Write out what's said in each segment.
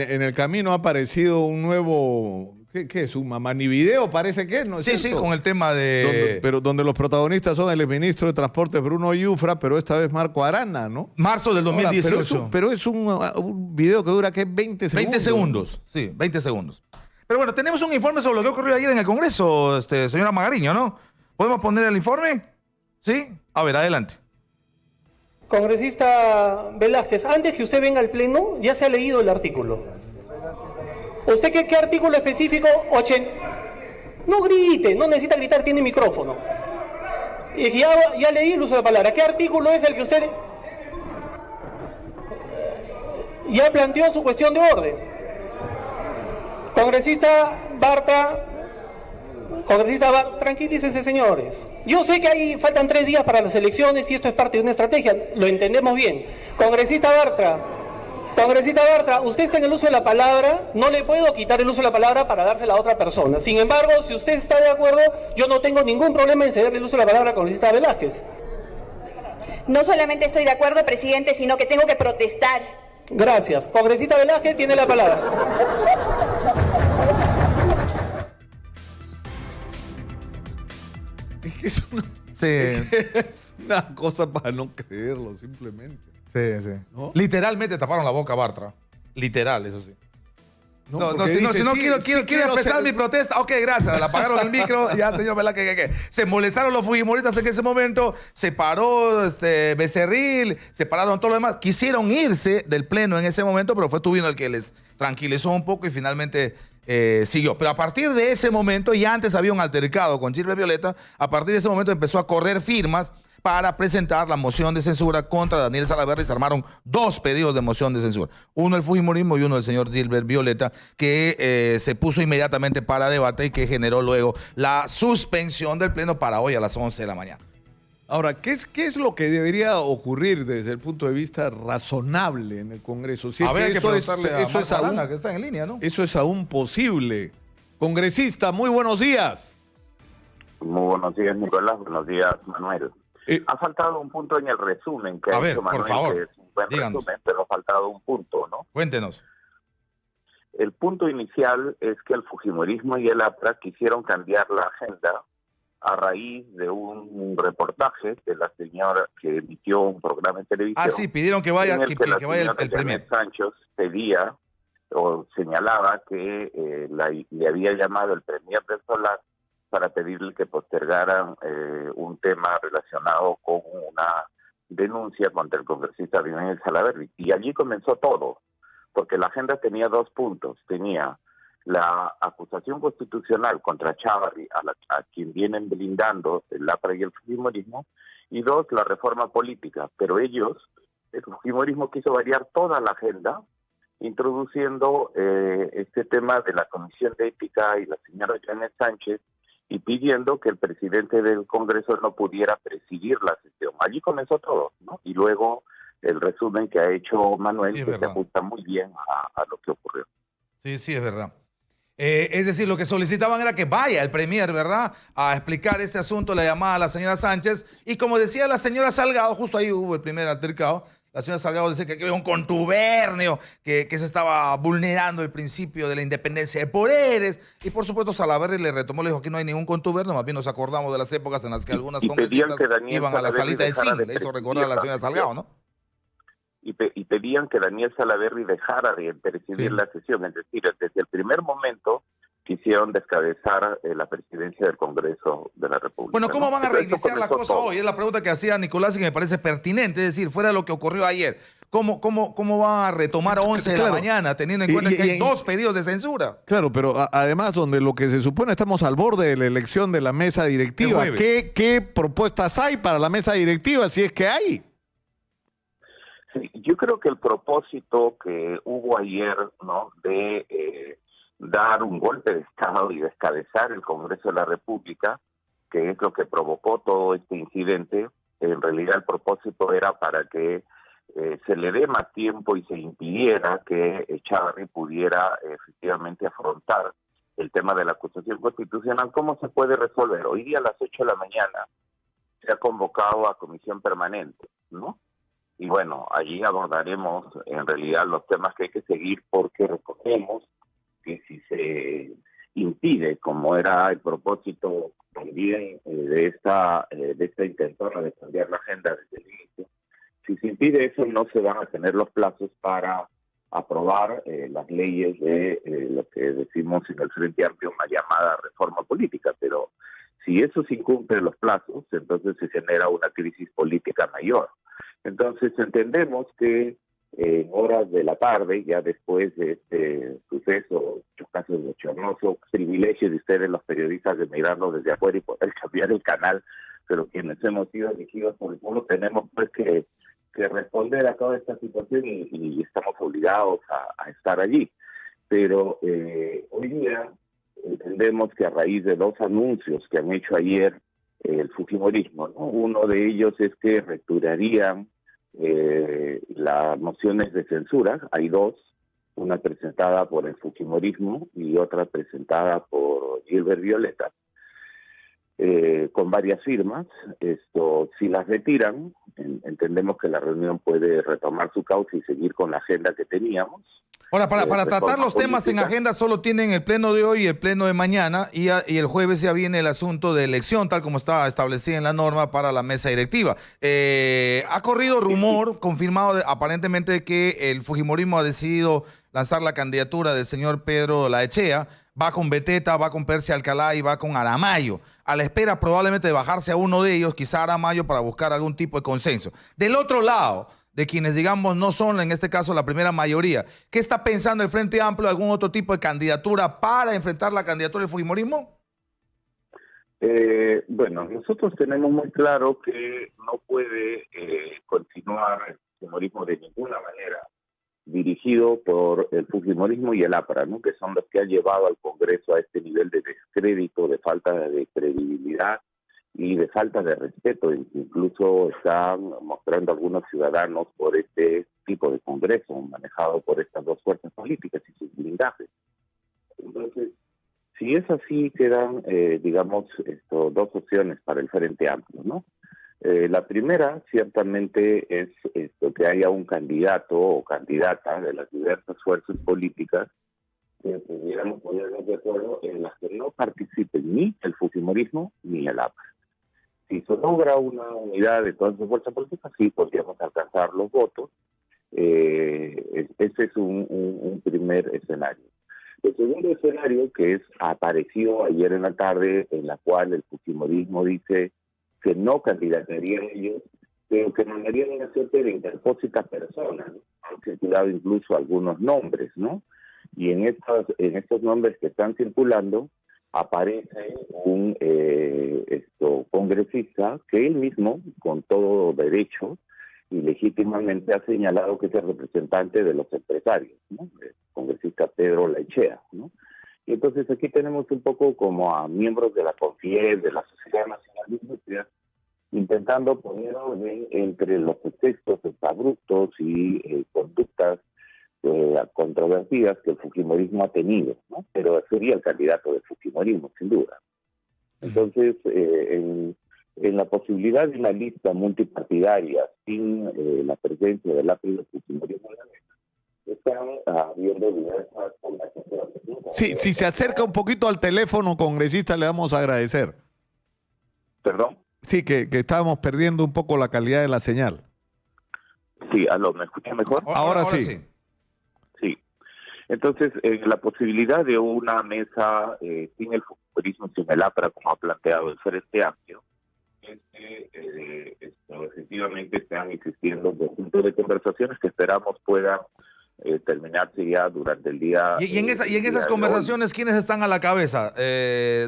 En el camino ha aparecido un nuevo, ¿qué es? Un mamani video, parece que es, ¿no es Sí, cierto? sí, con el tema de... Donde los protagonistas son el exministro de Transportes Bruno Yufra, pero esta vez Marco Arana, ¿no? Marzo del 2018. Ahora, pero es un video que dura, ¿qué? 20 segundos. 20 segundos, sí, 20 segundos. Pero bueno, tenemos un informe sobre lo que ocurrió ayer en el Congreso, señora Magariño, ¿no? ¿Podemos poner el informe? ¿Sí? A ver, adelante. Congresista Velázquez, antes que usted venga al Pleno, ya se ha leído el artículo. ¿Usted qué artículo específico? No grite, no necesita gritar, tiene micrófono. Y ya leí el uso de la palabra. ¿Qué artículo es el que usted ya planteó su cuestión de orden? Congresista Bartra, tranquilícense, señores. Yo sé que ahí faltan 3 días para las elecciones y esto es parte de una estrategia, lo entendemos bien. Congresista Bartra, usted está en el uso de la palabra, no le puedo quitar el uso de la palabra para dársela a otra persona. Sin embargo, si usted está de acuerdo, yo no tengo ningún problema en cederle el uso de la palabra al congresista Velázquez. No solamente estoy de acuerdo, presidente, sino que tengo que protestar. Gracias. Congresista Velázquez tiene la palabra. Es una cosa para no creerlo, simplemente. Sí, sí. ¿No? Literalmente taparon la boca a Bartra. Literal, eso sí. Quiero empezar mi protesta. Ok, gracias. Le apagaron el micro. Ya, señor Velázquez, se molestaron los fujimoristas en ese momento. Se paró Becerril, se pararon todo lo demás. Quisieron irse del pleno en ese momento, pero fue Tubino el que les tranquilizó un poco y finalmente siguió. Pero a partir de ese momento, ya antes había un altercado con Gilbert Violeta, a partir de ese momento empezó a correr firmas para presentar la moción de censura contra Daniel Salaverry. Se armaron 2 pedidos de moción de censura. Uno del fujimorismo y uno del señor Gilbert Violeta, que se puso inmediatamente para debate y que generó luego la suspensión del pleno para hoy a las 11 de la mañana. Ahora, ¿qué es lo que debería ocurrir desde el punto de vista razonable en el Congreso? Si es que eso es aún, que está en línea, ¿no? Eso es aún posible. Congresista, muy buenos días. Muy buenos días, Nicolás. Buenos días, Manuel. Ha faltado un punto en el resumen que ha hecho Manuel, por favor, que es un buen resumen, pero ha faltado un punto, ¿no? Cuéntenos. El punto inicial es que el fujimorismo y el APRA quisieron cambiar la agenda a raíz de un reportaje de la señora que emitió un programa en televisión. Ah, sí, pidieron que vaya, que vaya el premier. Sánchez pedía o señalaba que le había llamado el premier del Solar para pedirle que postergaran un tema relacionado con una denuncia contra el congresista Daniel Salaverry. Y allí comenzó todo, porque la agenda tenía 2 puntos. Tenía la acusación constitucional contra Chávarri, a quien vienen blindando el APRA y el fujimorismo, y 2, la reforma política. Pero el fujimorismo quiso variar toda la agenda, introduciendo este tema de la Comisión de Ética y la señora Janet Sánchez, y pidiendo que el presidente del Congreso no pudiera presidir la sesión. Allí comenzó todo, ¿no? Y luego el resumen que ha hecho Manuel, sí, que se ajusta muy bien a lo que ocurrió. Sí, sí, es verdad. Es decir, lo que solicitaban era que vaya el premier, ¿verdad?, a explicar este asunto, la llamada a la señora Sánchez, y como decía la señora Salgado, justo ahí hubo el primer altercado, la señora Salgado decía que había un contubernio, que se estaba vulnerando el principio de la independencia de poderes, y por supuesto Salaverry le retomó, le dijo que no hay ningún contubernio, más bien nos acordamos de las épocas en las que algunas congresistas iban a la salita del cine, le hizo recordar a la señora Salgado, ¿no? Y pedían que Daniel Salaverry dejara de presidir la sesión, es decir, desde el primer momento quisieron descabezar la presidencia del Congreso de la República. Bueno, ¿cómo van a reiniciar la cosa hoy? Es la pregunta que hacía Nicolás y que me parece pertinente, es decir, fuera de lo que ocurrió ayer. ¿Cómo van a retomar a 11 de la mañana, teniendo en cuenta que hay 2 pedidos de censura? Claro, pero además donde lo que se supone estamos al borde de la elección de la mesa directiva. ¿Qué propuestas hay para la mesa directiva, si es que hay? Sí, yo creo que el propósito que hubo ayer, ¿no?, de dar un golpe de Estado y descabezar el Congreso de la República, que es lo que provocó todo este incidente, en realidad el propósito era para que se le dé más tiempo y se impidiera que Chávarri pudiera efectivamente afrontar el tema de la acusación constitucional. ¿Cómo se puede resolver? Hoy día a las 8 de la mañana se ha convocado a comisión permanente, ¿no? y bueno, allí abordaremos en realidad los temas que hay que seguir, porque recordemos que si se impide, como era el propósito también de esta intentona de cambiar la agenda desde el inicio, si se impide eso, no se van a tener los plazos para aprobar las leyes de lo que decimos en el Frente Amplio una llamada reforma política. Pero si eso se incumple los plazos, entonces se genera una crisis política mayor. Entonces entendemos que en horas de la tarde, ya después de este suceso, muchos casos bochornoso, privilegio de ustedes los periodistas de mirarlo desde afuera y poder cambiar el canal, pero quienes hemos sido elegidos por el pueblo tenemos pues que responder a toda esta situación y estamos obligados a estar allí. Pero hoy día entendemos que a raíz de dos anuncios que han hecho ayer el fujimorismo, ¿no? Uno de ellos es que retirarían las mociones de censura. Hay dos, una presentada por el fujimorismo y otra presentada por Gilbert Violeta, con varias firmas. Si las retiran, entendemos que la reunión puede retomar su cauce y seguir con la agenda que teníamos. Ahora, para tratar los temas en agenda solo tienen el pleno de hoy y el pleno de mañana, y el jueves ya viene el asunto de elección, tal como está establecida en la norma para la mesa directiva. Ha corrido rumor, confirmado aparentemente, que el fujimorismo ha decidido lanzar la candidatura del señor Pedro Laechea. Va con Beteta, va con Percy Alcalá y va con Aramayo, a la espera probablemente de bajarse a uno de ellos, quizá Aramayo, para buscar algún tipo de consenso. Del otro lado, de quienes, digamos, no son en este caso la primera mayoría, ¿qué está pensando el Frente Amplio? ¿Algún otro tipo de candidatura para enfrentar la candidatura del fujimorismo? Bueno, nosotros tenemos muy claro que no puede continuar el fujimorismo de ninguna manera dirigido por el fujimorismo y el APRA, ¿no? Que son los que han llevado al Congreso a este nivel de descrédito, de falta de credibilidad y de falta de respeto. Incluso están mostrando algunos ciudadanos por este tipo de Congreso manejado por estas dos fuerzas políticas y sus blindajes. Entonces, si es así, quedan, digamos, dos opciones para el Frente Amplio, ¿no? La primera, ciertamente, es que haya un candidato o candidata de las diversas fuerzas políticas que pudiéramos ponernos de acuerdo en las que no participen ni el fujimorismo ni el APRA. Si se logra una unidad de todas las fuerzas políticas, sí podríamos alcanzar los votos. Ese es un primer escenario. El segundo escenario, que apareció ayer en la tarde, en la cual el fujimorismo dice que no candidatarían ellos, pero que mandarían una suerte de interpósita persona, ¿no? Han circulado incluso algunos nombres, ¿no? Y en estos nombres que están circulando aparece un congresista que él mismo, con todo derecho y legítimamente, ha señalado que es el representante de los empresarios, ¿no? El congresista Pedro Laechea, ¿no? Y entonces aquí tenemos un poco como a miembros de la CONFIES, de la Sociedad Nacional de Industria, intentando poner orden entre los excesos abruptos y conductas controvertidas que el fujimorismo ha tenido, ¿no? Pero sería el candidato del fujimorismo, sin duda. Entonces, en la posibilidad de una lista multipartidaria sin la presencia del APRA y del fujimorismo en la mesa, están habiendo diversas conversaciones. Sí, si se acerca un poquito al teléfono, congresista, le vamos a agradecer. ¿Perdón? Sí, que estábamos perdiendo un poco la calidad de la señal. Sí, ¿me escuchan mejor? Ahora sí. Sí. Entonces, la posibilidad de una mesa sin el fujimorismo, sin el APRA, como ha planteado el Frente Amplio, es que efectivamente están existiendo un conjunto de conversaciones que esperamos puedan terminarse ya durante el día. Y en esas conversaciones, ¿quiénes están a la cabeza?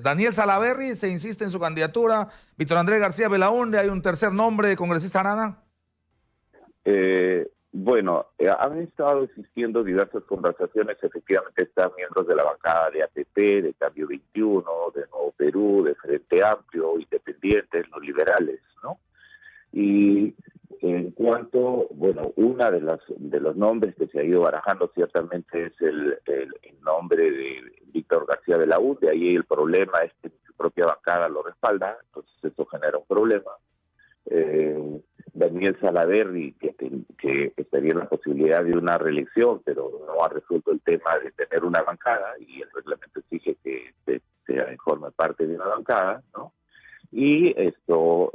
Daniel Salaverry se insiste en su candidatura, Víctor Andrés García Belaúnde, ¿hay un tercer nombre, congresista Arana? Bueno, han estado existiendo diversas conversaciones. Efectivamente están miembros de la bancada de APP, de Cambio 21, de Nuevo Perú, de Frente Amplio, independientes, los liberales, ¿no? Y en cuanto, bueno, una de los nombres que se ha ido barajando ciertamente es el nombre de Víctor García Belaúnde. Ahí el problema es que su propia bancada lo respalda, entonces eso genera un problema. Daniel Salaverry, que que estaría la posibilidad de una reelección, pero no ha resuelto el tema de tener una bancada, y el reglamento exige que forme parte de una bancada, ¿no? Y esto,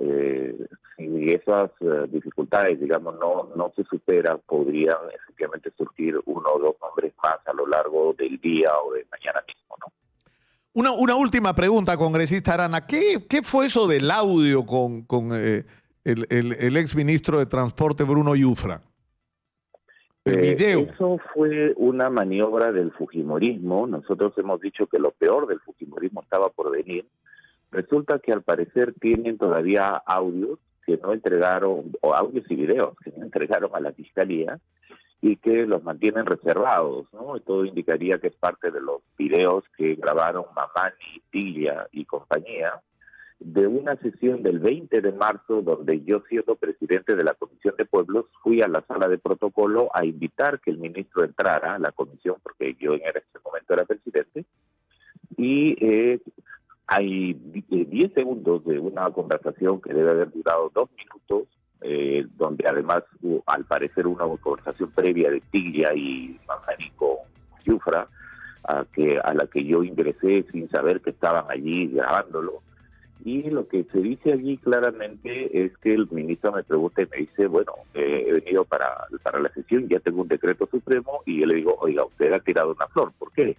si esas dificultades, digamos, no se superan, podrían efectivamente surgir 1 o 2 nombres más a lo largo del día o de mañana mismo, ¿no? Una última pregunta, congresista Arana. ¿Qué fue eso del audio con el exministro de Transporte Bruno Yufra? El video. Eso fue una maniobra del fujimorismo. Nosotros hemos dicho que lo peor del fujimorismo estaba por venir. Resulta que al parecer tienen todavía audios que no entregaron, o audios y videos que no entregaron a la Fiscalía, y que los mantienen reservados, ¿no? Y todo indicaría que es parte de los videos que grabaron Mamani, Tilla y compañía, de una sesión del 20 de marzo, donde yo, siendo presidente de la Comisión de Pueblos, fui a la sala de protocolo a invitar que el ministro entrara a la comisión, porque yo en ese momento era presidente, y hay 10 segundos de una conversación que debe haber durado 2 minutos, donde además, al parecer, una conversación previa de Tilla y Mamani con Yufra, a la que yo ingresé sin saber que estaban allí grabándolo. Y lo que se dice allí claramente es que el ministro me pregunta y me dice, bueno, he venido para la sesión, ya tengo un decreto supremo, y yo le digo, oiga, usted ha tirado una flor. ¿Por qué?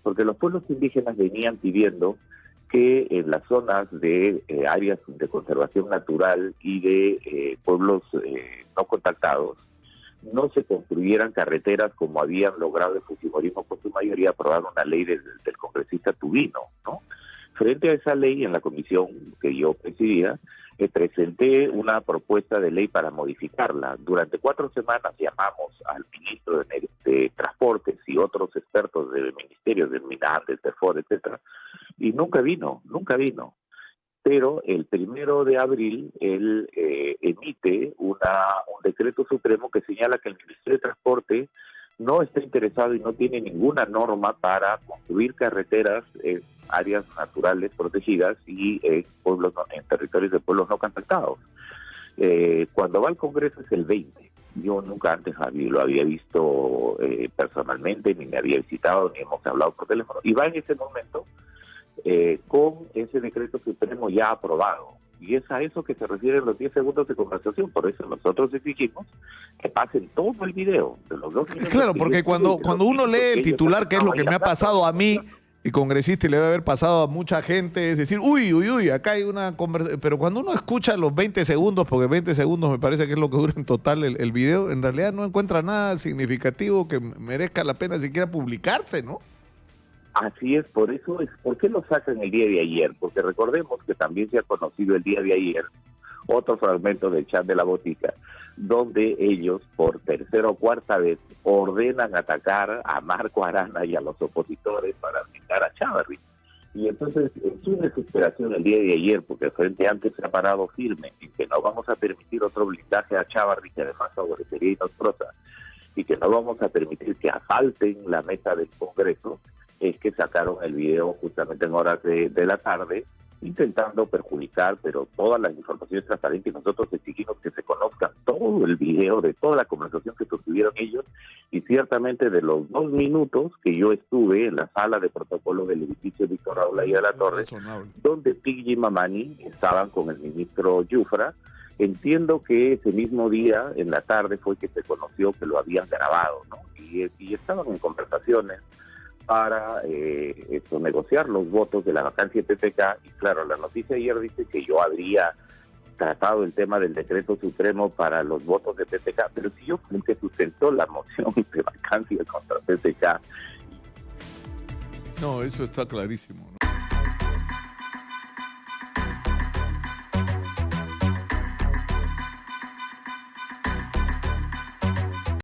Porque los pueblos indígenas venían pidiendo que en las zonas de áreas de conservación natural y de pueblos no contactados no se construyeran carreteras como habían logrado el fujimorismo con su mayoría aprobar una ley del congresista Tubino, ¿no? Frente a esa ley, en la comisión que yo presidía, presenté una propuesta de ley para modificarla. Durante 4 semanas llamamos al ministro de Transportes y otros expertos del ministerio, del MINAM, del TEFOR, etcétera, y nunca vino. Pero el 1 de abril él emite un decreto supremo que señala que el Ministerio de Transporte no está interesado y no tiene ninguna norma para construir carreteras en áreas naturales protegidas y pueblos en territorios de pueblos no contactados. Cuando va al Congreso es el 20. Yo nunca antes lo había visto personalmente, ni me había visitado, ni hemos hablado por teléfono. Y va en ese momento con ese decreto supremo ya aprobado. Y es a eso que se refieren los 10 segundos de conversación. Por eso nosotros exigimos que pasen todo el video de los 2 minutos. Claro, porque cuando uno lee el titular, que es lo que me ha pasado a mí, y congresista, y le debe haber pasado a mucha gente, es decir, uy, acá hay una conversación. Pero cuando uno escucha los 20 segundos, porque 20 segundos me parece que es lo que dura en total el video, en realidad no encuentra nada significativo que merezca la pena siquiera publicarse, ¿no? Así es, por qué lo sacan el día de ayer, porque recordemos que también se ha conocido el día de ayer otro fragmento del chat de la botica, donde ellos por 3ª o 4ª vez ordenan atacar a Marco Arana y a los opositores para blindar a Chávarri. Y entonces, en su desesperación el día de ayer, porque el Frente Amplio se ha parado firme en que no vamos a permitir otro blindaje a Chávarri, que además favorecería a Inostroza, y que no vamos a permitir que asalten la mesa del Congreso, es que sacaron el video justamente en horas de la tarde, intentando perjudicar, pero toda la información es transparente y nosotros exigimos que se conozca todo el video de toda la conversación que sostuvieron ellos, y ciertamente de los 2 minutos que yo estuve en la sala de protocolo del edificio Víctor Raúl Ayala de la Torre, donde Tilla y Mamani estaban con el ministro Yufra. Entiendo que ese mismo día, en la tarde, fue que se conoció que lo habían grabado, ¿no? Y estaban en conversaciones para negociar los votos de la vacancia de PPK. Y claro, la noticia ayer dice que yo habría tratado el tema del decreto supremo para los votos de PPK, pero si yo fui el que sustentó la moción de vacancia contra PPK. No, eso está clarísimo, ¿no?